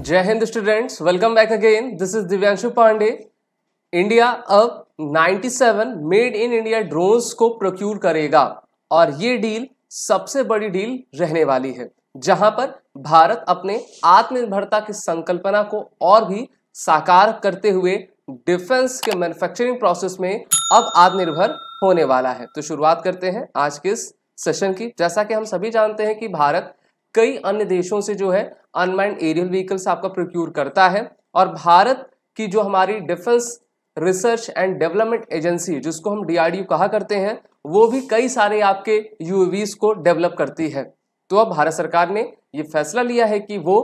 जय हिंद students, welcome back again. This is Divyanshu Pandey. India अब 97 मेड इन इंडिया ड्रोन्स को प्रोक्यूर करेगा और ये डील सबसे बड़ी डील रहने वाली है, जहां पर भारत अपने आत्मनिर्भरता की संकल्पना को और भी साकार करते हुए डिफेंस के मैन्युफैक्चरिंग प्रोसेस में अब आत्मनिर्भर होने वाला है। तो शुरुआत करते हैं आज के इस सेशन की। जैसा कि हम सभी जानते हैं कि भारत कई अन्य देशों से जो है अनमैन्ड एरियल व्हीकल्स आपका प्रोक्यूर करता है और भारत की जो हमारी defence research and development agency, जिसको हम डीआरडीओ कहा करते हैं, वो भी कई सारे आपके यूएवीज को डेवलप करती है। तो अब भारत सरकार ने ये फैसला लिया है कि वो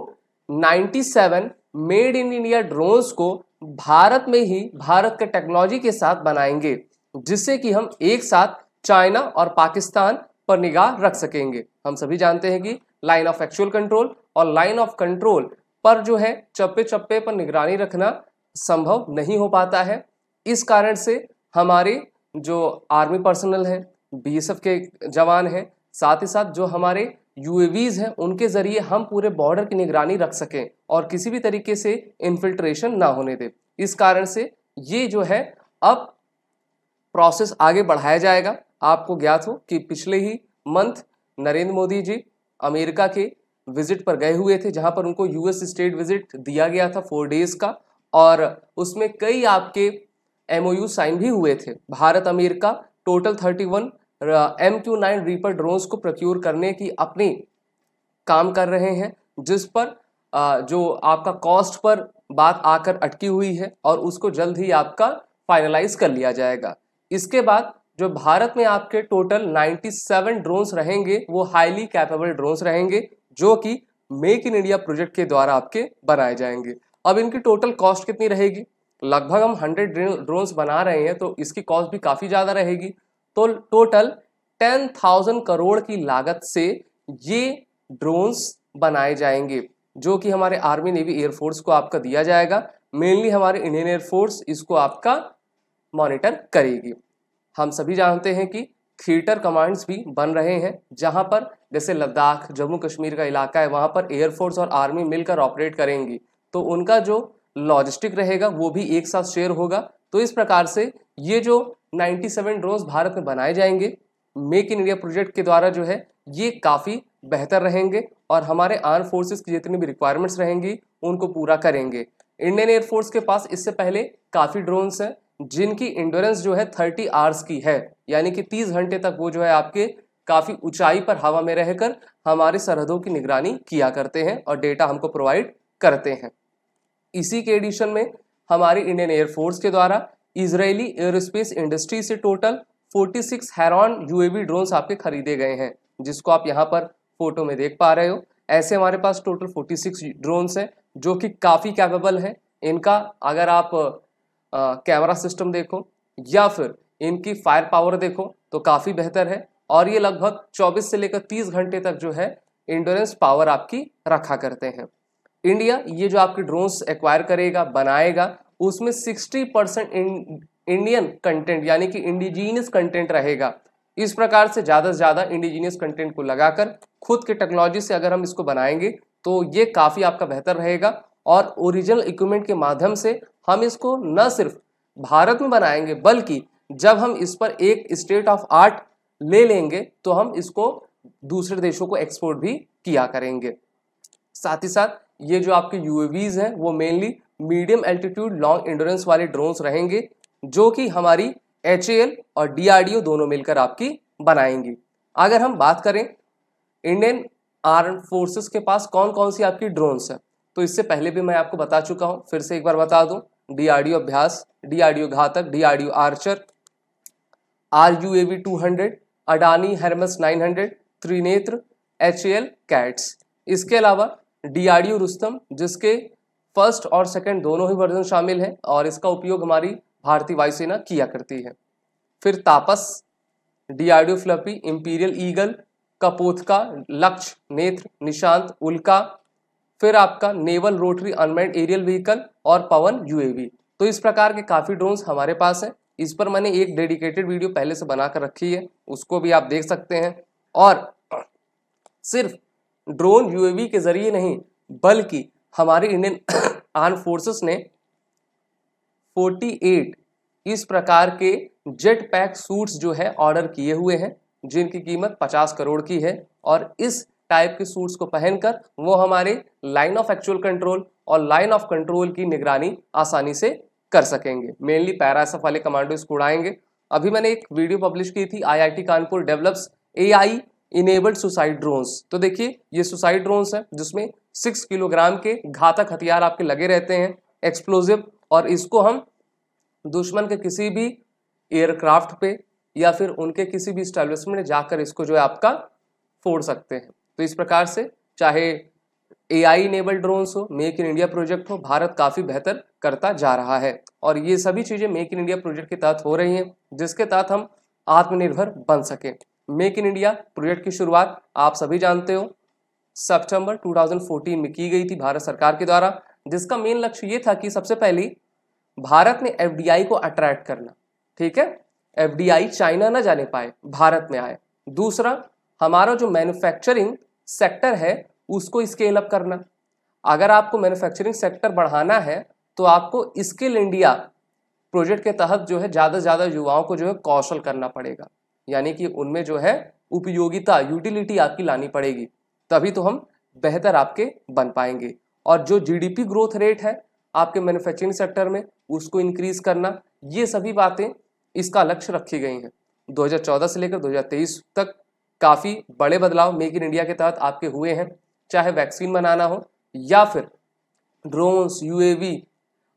97 मेड इन इंडिया ड्रोन्स को भारत में ही भारत के टेक्नोलॉजी के साथ बनाएंगे, जिससे कि हम एक साथ चाइना और पाकिस्तान पर निगाह रख सकेंगे। हम सभी जानते हैं कि लाइन ऑफ एक्चुअल कंट्रोल और लाइन ऑफ कंट्रोल पर जो है चप्पे चप्पे पर निगरानी रखना संभव नहीं हो पाता है। इस कारण से हमारे जो आर्मी पर्सनल है, बीएसएफ के जवान हैं, साथ ही साथ जो हमारे यूएवीज हैं, उनके जरिए हम पूरे बॉर्डर की निगरानी रख सकें और किसी भी तरीके से इन्फिल्ट्रेशन ना होने दे। इस कारण से ये जो है अब प्रोसेस आगे बढ़ाया जाएगा। आपको ज्ञात हो कि पिछले ही मंथ नरेंद्र मोदी जी अमेरिका के विजिट पर गए हुए थे, जहां पर उनको यूएस स्टेट विजिट दिया गया था 4 डेज का, और उसमें कई आपके एमओयू साइन भी हुए थे। Bharat America total 31 MQ-9 reaper drones को प्रोक्यूर करने की अपनी काम कर रहे हैं, जिस पर जो आपका कॉस्ट पर बात आकर अटकी हुई है और उसको जल्द ही आपका फाइनलाइज कर लिया जाएगा। इसके बाद जो भारत में आपके टोटल 97 ड्रोन्स रहेंगे, वो हाईली कैपेबल ड्रोन्स रहेंगे, जो कि मेक इन इंडिया प्रोजेक्ट के द्वारा आपके बनाए जाएंगे। अब इनकी टोटल कॉस्ट कितनी रहेगी? लगभग हम 100 ड्रोन्स बना रहे हैं, तो इसकी कॉस्ट भी काफी ज्यादा रहेगी। तो टोटल 10,000 करोड़ की लागत से ये ड्रोन्स बनाए जाएंगे, जो कि हमारे आर्मी नेवी एयरफोर्स को आपका दिया जाएगा। मेनली हमारे इंडियन एयरफोर्स इसको आपका मॉनिटर करेगी। हम सभी जानते हैं कि थिएटर कमांड्स भी बन रहे हैं, जहां पर जैसे लद्दाख, जम्मू कश्मीर का इलाका है, वहां पर एयरफोर्स और आर्मी मिलकर ऑपरेट करेंगी, तो उनका जो लॉजिस्टिक रहेगा वो भी एक साथ शेयर होगा। तो इस प्रकार से ये जो 97 ड्रोन्स भारत में बनाए जाएंगे मेक इन इंडिया प्रोजेक्ट के द्वारा, जो है ये काफ़ी बेहतर रहेंगे और हमारे आर्म फोर्सेस की जितनी भी रिक्वायरमेंट्स रहेंगी उनको पूरा करेंगे। इंडियन एयरफोर्स के पास इससे पहले काफ़ी ड्रोन्स हैं जिनकी इंड्योरेंस जो है 30 आवर्स की है, यानी कि 30 घंटे तक वो जो है आपके काफ़ी ऊंचाई पर हवा में रहकर हमारी सरहदों की निगरानी किया करते हैं और डेटा हमको प्रोवाइड करते हैं। इसी के एडिशन में हमारी इंडियन एयरफोर्स के द्वारा इजरायली एयरोस्पेस इंडस्ट्री से टोटल 46 हेरॉन यूएवी ड्रोन्स आपके खरीदे गए हैं, जिसको आप यहाँ पर फोटो में देख पा रहे हो। ऐसे हमारे पास टोटल 46 ड्रोन्स हैं जो कि काफ़ी कैपेबल हैं। इनका अगर आप कैमरा सिस्टम देखो या फिर इनकी फायर पावर देखो तो काफ़ी बेहतर है और ये लगभग 24 से लेकर 30 घंटे तक जो है इंड्योरेंस पावर आपकी रखा करते हैं। इंडिया ये जो आपके ड्रोन्स एक्वायर करेगा, बनाएगा, उसमें 60% इंडियन कंटेंट यानी कि इंडिजीनियस कंटेंट रहेगा। इस प्रकार से ज़्यादा इंडिजीनियस कंटेंट को लगाकर खुद के टेक्नोलॉजी से अगर हम इसको बनाएंगे तो ये काफ़ी आपका बेहतर रहेगा और ओरिजिनल इक्विपमेंट के माध्यम से हम इसको न सिर्फ भारत में बनाएंगे, बल्कि जब हम इस पर एक स्टेट ऑफ आर्ट ले लेंगे तो हम इसको दूसरे देशों को एक्सपोर्ट भी किया करेंगे। साथ ही साथ ये जो आपके यूएवीज हैं वो mainly medium altitude long endurance वाले ड्रोन्स रहेंगे, जो कि हमारी एचएएल और डीआरडीओ दोनों मिलकर आपकी बनाएंगी। अगर हम बात करें इंडियन आर्म फोर्सेस के पास कौन कौन सी आपकी ड्रोन्स है, तो इससे पहले भी मैं आपको बता चुका हूं, फिर से एक बार बता दूं। DRDO Abhyas, DRDO Ghatak, DRDO Archer, RUAV 200, Adani Hermes 900, Trinetra, HAL CATS. इसके अलावा डीआरडीओ रुस्तम, जिसके फर्स्ट और सेकंड दोनों ही वर्जन शामिल हैं और इसका उपयोग हमारी भारतीय वायुसेना किया करती है। फिर तापस, डीआरडीओ फ्लपी, इंपीरियल ईगल, कपोथका, लक्ष्य, नेत्र, निशांत, उल्का, फिर आपका naval rotary unmanned aerial vehicle और पवन यूएवी। तो इस प्रकार के काफ़ी ड्रोन्स हमारे पास हैं। इस पर मैंने एक डेडिकेटेड वीडियो पहले से बनाकर रखी है, उसको भी आप देख सकते हैं। और सिर्फ ड्रोन यूएवी के जरिए नहीं, बल्कि हमारी इंडियन आर्म फोर्सेस ने 48 इस प्रकार के जेट पैक सूट्स जो है ऑर्डर किए हुए हैं, जिनकी कीमत 50 करोड़ की है। और इस टाइप के सूट्स को पहनकर वो हमारे लाइन ऑफ एक्चुअल कंट्रोल और लाइन ऑफ कंट्रोल की निगरानी आसानी से कर सकेंगे। मेनली पैराएसएफ वाले कमांडो इसको उड़ाएंगे। अभी मैंने एक वीडियो पब्लिश की थी, IIT Kanpur develops AI enabled suicide drones. तो देखिए ये सुसाइड ड्रोन्स है जिसमें 6 किलोग्राम के घातक हथियार आपके लगे रहते हैं, एक्सप्लोजिव, और इसको हम दुश्मन के किसी भी एयरक्राफ्ट पे या फिर उनके किसी भी एस्टेब्लिशमेंट में जाकर इसको जो है आपका फोड़ सकते हैं। तो इस प्रकार से चाहे एआई इनेबल्ड ड्रोन्स हो, मेक इन इंडिया प्रोजेक्ट हो, भारत काफी बेहतर करता जा रहा है। और ये सभी चीजें मेक इन इंडिया प्रोजेक्ट के तहत हो रही हैं, जिसके तहत हम आत्मनिर्भर बन सके। मेक इन इंडिया प्रोजेक्ट की शुरुआत आप सभी जानते हो सितंबर 2014 में की गई थी भारत सरकार के द्वारा, जिसका मेन लक्ष्य ये था कि सबसे पहले भारत ने एफडीआई को अट्रैक्ट करना। ठीक है, एफडीआई चाइना ना जाने पाए, भारत में आए। दूसरा, हमारा जो मैन्युफैक्चरिंग सेक्टर है उसको स्केल अप करना। अगर आपको मैन्युफैक्चरिंग सेक्टर बढ़ाना है तो आपको स्किल इंडिया प्रोजेक्ट के तहत जो है ज़्यादा से ज़्यादा युवाओं को जो है कौशल करना पड़ेगा, यानी कि उनमें जो है उपयोगिता, यूटिलिटी आपकी लानी पड़ेगी, तभी तो हम बेहतर आपके बन पाएंगे। और जो जीडीपी ग्रोथ रेट है आपके मैन्युफैक्चरिंग सेक्टर में उसको इंक्रीज करना, ये सभी बातें इसका लक्ष्य रखी गई हैं। 2014 से लेकर 2023 तक काफ़ी बड़े बदलाव मेक इन इंडिया के तहत आपके हुए हैं, चाहे वैक्सीन बनाना हो या फिर ड्रोन्स, यूएवी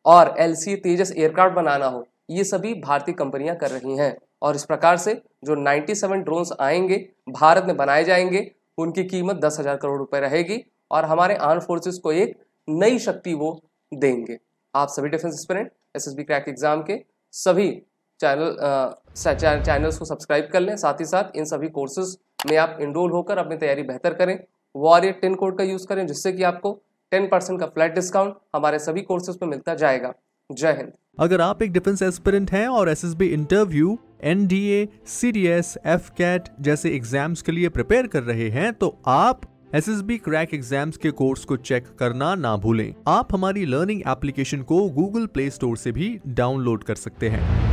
और एलसी तेजस एयरक्राफ्ट बनाना हो, ये सभी भारतीय कंपनियां कर रही हैं। और इस प्रकार से जो 97 ड्रोन्स आएंगे भारत में बनाए जाएंगे, उनकी कीमत 10,000 करोड़ रुपए रहेगी और हमारे आर्म फोर्सेस को एक नई शक्ति वो देंगे। आप सभी defence aspirant SSB crack exam के सभी चैनल्स को सब्सक्राइब कर लें, साथ ही साथ इन सभी कोर्सेज में आप इनरोल होकर अपनी तैयारी बेहतर करें। वॉरियर 10 कोड का यूज करें, जिससे कि आपको 10% का फ्लैट डिस्काउंट हमारे सभी कोर्सेज पे मिलता जाएगा। जय हिंद। अगर आप एक डिफेंस एस्पिरेंट हैं और SSB interview, NDA, CDS, AFCAT जैसे एग्जाम्स के लिए प्रिपेयर कर रहे हैं तो आप एसएसबी क्रैक एग्जाम्स के कोर्स को चेक करना ना भूलें। आप हमारी लर्निंग एप्लीकेशन को गूगल प्ले स्टोर से भी डाउनलोड कर सकते हैं।